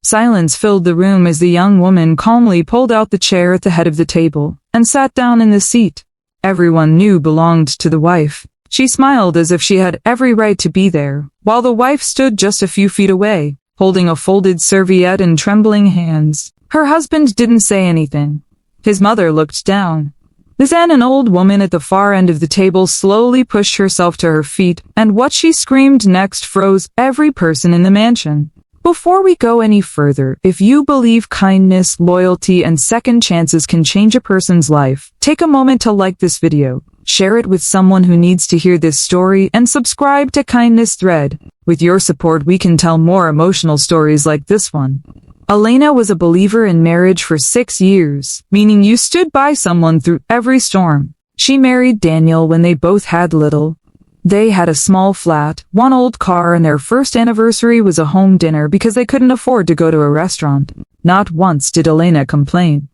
Silence filled the room as the young woman calmly pulled out the chair at the head of the table and sat down in the seat everyone knew belonged to the wife. She smiled as if she had every right to be there, while the wife stood just a few feet away, holding a folded serviette in trembling hands. Her husband didn't say anything. His mother looked down. Then an old woman at the far end of the table slowly pushed herself to her feet, and what she screamed next froze every person in the mansion. Before we go any further, if you believe kindness, loyalty, and second chances can change a person's life, take a moment to like this video, share it with someone who needs to hear this story, and subscribe to Kindness Thread. With your support, we can tell more emotional stories like this one. Elena was a believer in marriage for 6 years, meaning you stood by someone through every storm. She married Daniel when they both had little. They had a small flat, one old car, and their first anniversary was a home dinner because they couldn't afford to go to a restaurant. Not once did Elena complain.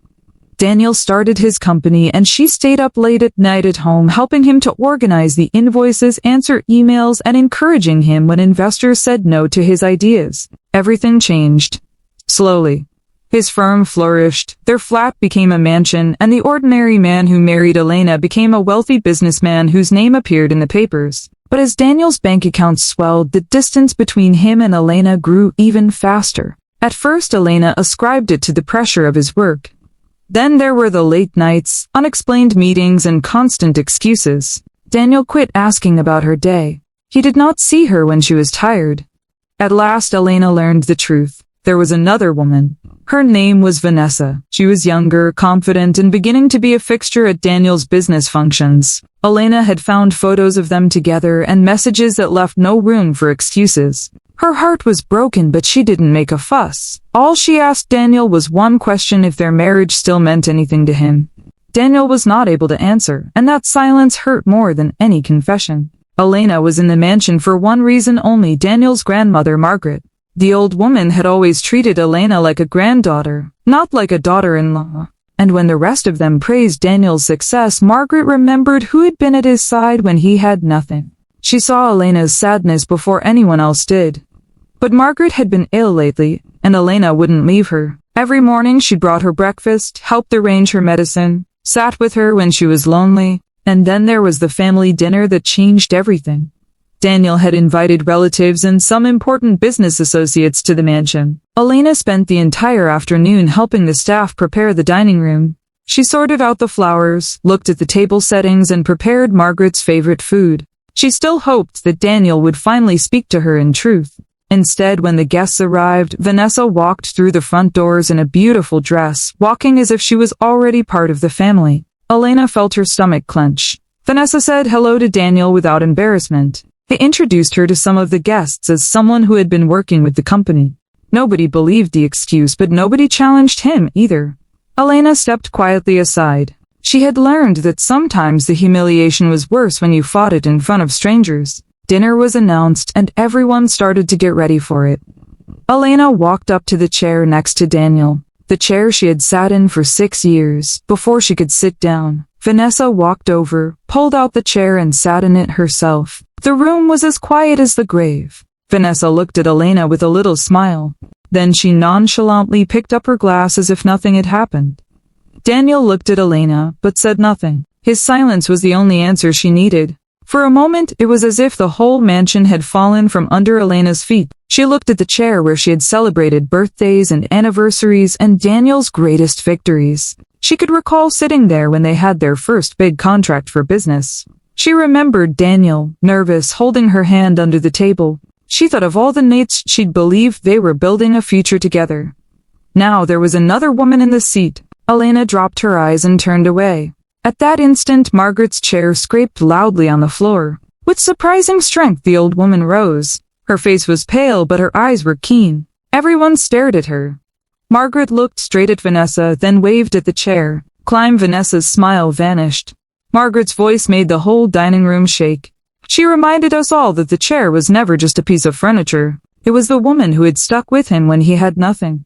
Daniel started his company and she stayed up late at night at home helping him to organize the invoices, answer emails, and encouraging him when investors said no to his ideas. Everything changed. Slowly. His firm flourished, their flat became a mansion, and the ordinary man who married Elena became a wealthy businessman whose name appeared in the papers. But as Daniel's bank accounts swelled, the distance between him and Elena grew even faster. At first, Elena ascribed it to the pressure of his work. Then there were the late nights, unexplained meetings, and constant excuses. Daniel quit asking about her day. He did not see her when she was tired. At last, Elena learned the truth. There was another woman. Her name was Vanessa. She was younger, confident, and beginning to be a fixture at Daniel's business functions. Elena had found photos of them together and messages that left no room for excuses. Her heart was broken, but she didn't make a fuss. All she asked Daniel was one question: if their marriage still meant anything to him. Daniel was not able to answer, and that silence hurt more than any confession. Elena was in the mansion for one reason only: Daniel's grandmother, Margaret. The old woman had always treated Elena like a granddaughter, not like a daughter-in-law. And when the rest of them praised Daniel's success, Margaret remembered who had been at his side when he had nothing. She saw Elena's sadness before anyone else did. But Margaret had been ill lately, and Elena wouldn't leave her. Every morning she brought her breakfast, helped arrange her medicine, sat with her when she was lonely, and then there was the family dinner that changed everything. Daniel had invited relatives and some important business associates to the mansion. Elena spent the entire afternoon helping the staff prepare the dining room. She sorted out the flowers, looked at the table settings, and prepared Margaret's favorite food. She still hoped that Daniel would finally speak to her in truth. Instead, when the guests arrived, Vanessa walked through the front doors in a beautiful dress, walking as if she was already part of the family. Elena felt her stomach clench. Vanessa said hello to Daniel without embarrassment. He introduced her to some of the guests as someone who had been working with the company. Nobody believed the excuse, but nobody challenged him either. Elena stepped quietly aside. She had learned that sometimes the humiliation was worse when you fought it in front of strangers. Dinner was announced, and everyone started to get ready for it. Elena walked up to the chair next to Daniel, the chair she had sat in for 6 years, before she could sit down. Vanessa walked over, pulled out the chair, and sat in it herself. The room was as quiet as the grave. Vanessa looked at Elena with a little smile. Then she nonchalantly picked up her glass as if nothing had happened. Daniel looked at Elena, but said nothing. His silence was the only answer she needed. For a moment, it was as if the whole mansion had fallen from under Elena's feet. She looked at the chair where she had celebrated birthdays and anniversaries and Daniel's greatest victories. She could recall sitting there when they had their first big contract for business. She remembered Daniel, nervous, holding her hand under the table. She thought of all the nights she'd believed they were building a future together. Now there was another woman in the seat. Elena dropped her eyes and turned away. At that instant, Margaret's chair scraped loudly on the floor. With surprising strength, the old woman rose. Her face was pale, but her eyes were keen. Everyone stared at her. Margaret looked straight at Vanessa, then waved at the chair. Vanessa's smile vanished. Margaret's voice made the whole dining room shake. She reminded us all that the chair was never just a piece of furniture. It was the woman who had stuck with him when he had nothing.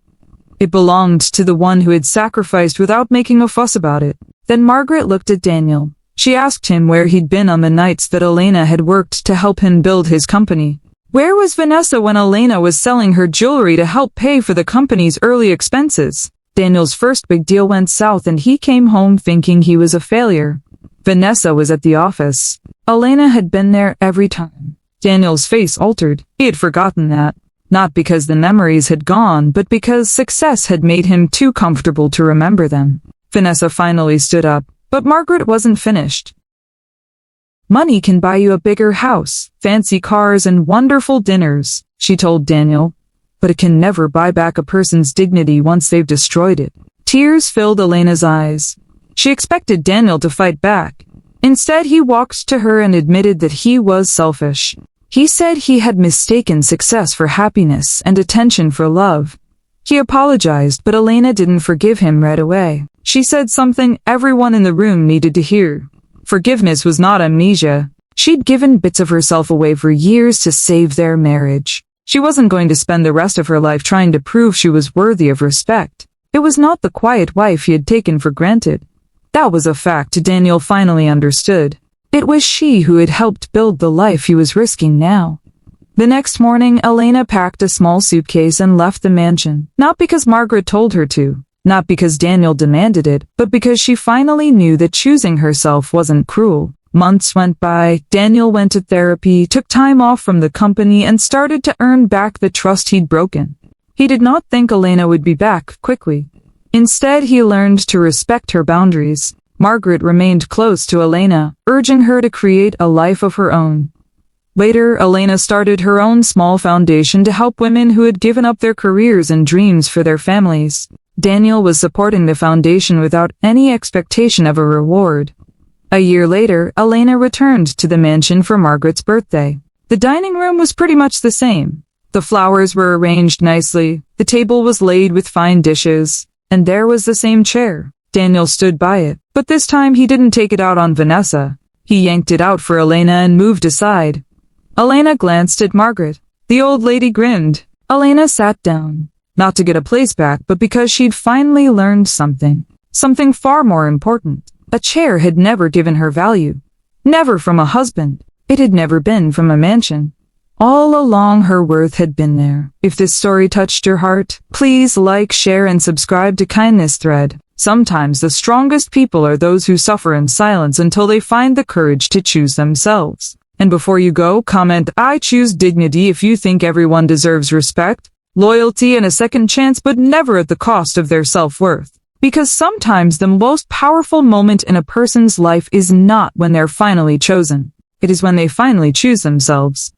It belonged to the one who had sacrificed without making a fuss about it. Then Margaret looked at Daniel. She asked him where he'd been on the nights that Elena had worked to help him build his company. Where was Vanessa when Elena was selling her jewelry to help pay for the company's early expenses? Daniel's first big deal went south and he came home thinking he was a failure. Vanessa was at the office. Elena had been there every time. Daniel's face altered. He had forgotten that. Not because the memories had gone, but because success had made him too comfortable to remember them. Vanessa finally stood up, but Margaret wasn't finished. Money can buy you a bigger house, fancy cars, and wonderful dinners, she told Daniel, but it can never buy back a person's dignity once they've destroyed it. Tears filled Elena's eyes. She expected Daniel to fight back. Instead, he walked to her and admitted that he was selfish. He said he had mistaken success for happiness and attention for love. He apologized, but Elena didn't forgive him right away. She said something everyone in the room needed to hear. Forgiveness was not amnesia. She'd given bits of herself away for years to save their marriage. She wasn't going to spend the rest of her life trying to prove she was worthy of respect. It was not the quiet wife he had taken for granted. That was a fact Daniel finally understood. It was she who had helped build the life he was risking now. The next morning, Elena packed a small suitcase and left the mansion. Not because Margaret told her to. Not because Daniel demanded it, but because she finally knew that choosing herself wasn't cruel. Months went by, Daniel went to therapy, took time off from the company, and started to earn back the trust he'd broken. He did not think Elena would be back quickly. Instead, he learned to respect her boundaries. Margaret remained close to Elena, urging her to create a life of her own. Later, Elena started her own small foundation to help women who had given up their careers and dreams for their families. Daniel was supporting the foundation without any expectation of a reward. A year later, Elena returned to the mansion for Margaret's birthday. The dining room was pretty much the same. The flowers were arranged nicely, the table was laid with fine dishes, and there was the same chair. Daniel stood by it, but this time he didn't take it out on Vanessa. He yanked it out for Elena and moved aside. Elena glanced at Margaret. The old lady grinned. Elena sat down. Not to get a place back, but because she'd finally learned something. Something far more important. A chair had never given her value. Never from a husband. It had never been from a mansion. All along her worth had been there. If this story touched your heart, please like, share, and subscribe to Kindness Thread. Sometimes the strongest people are those who suffer in silence until they find the courage to choose themselves. And before you go, comment, "I choose dignity" if you think everyone deserves respect, loyalty, and a second chance, but never at the cost of their self-worth. Because sometimes the most powerful moment in a person's life is not when they're finally chosen. It is when they finally choose themselves.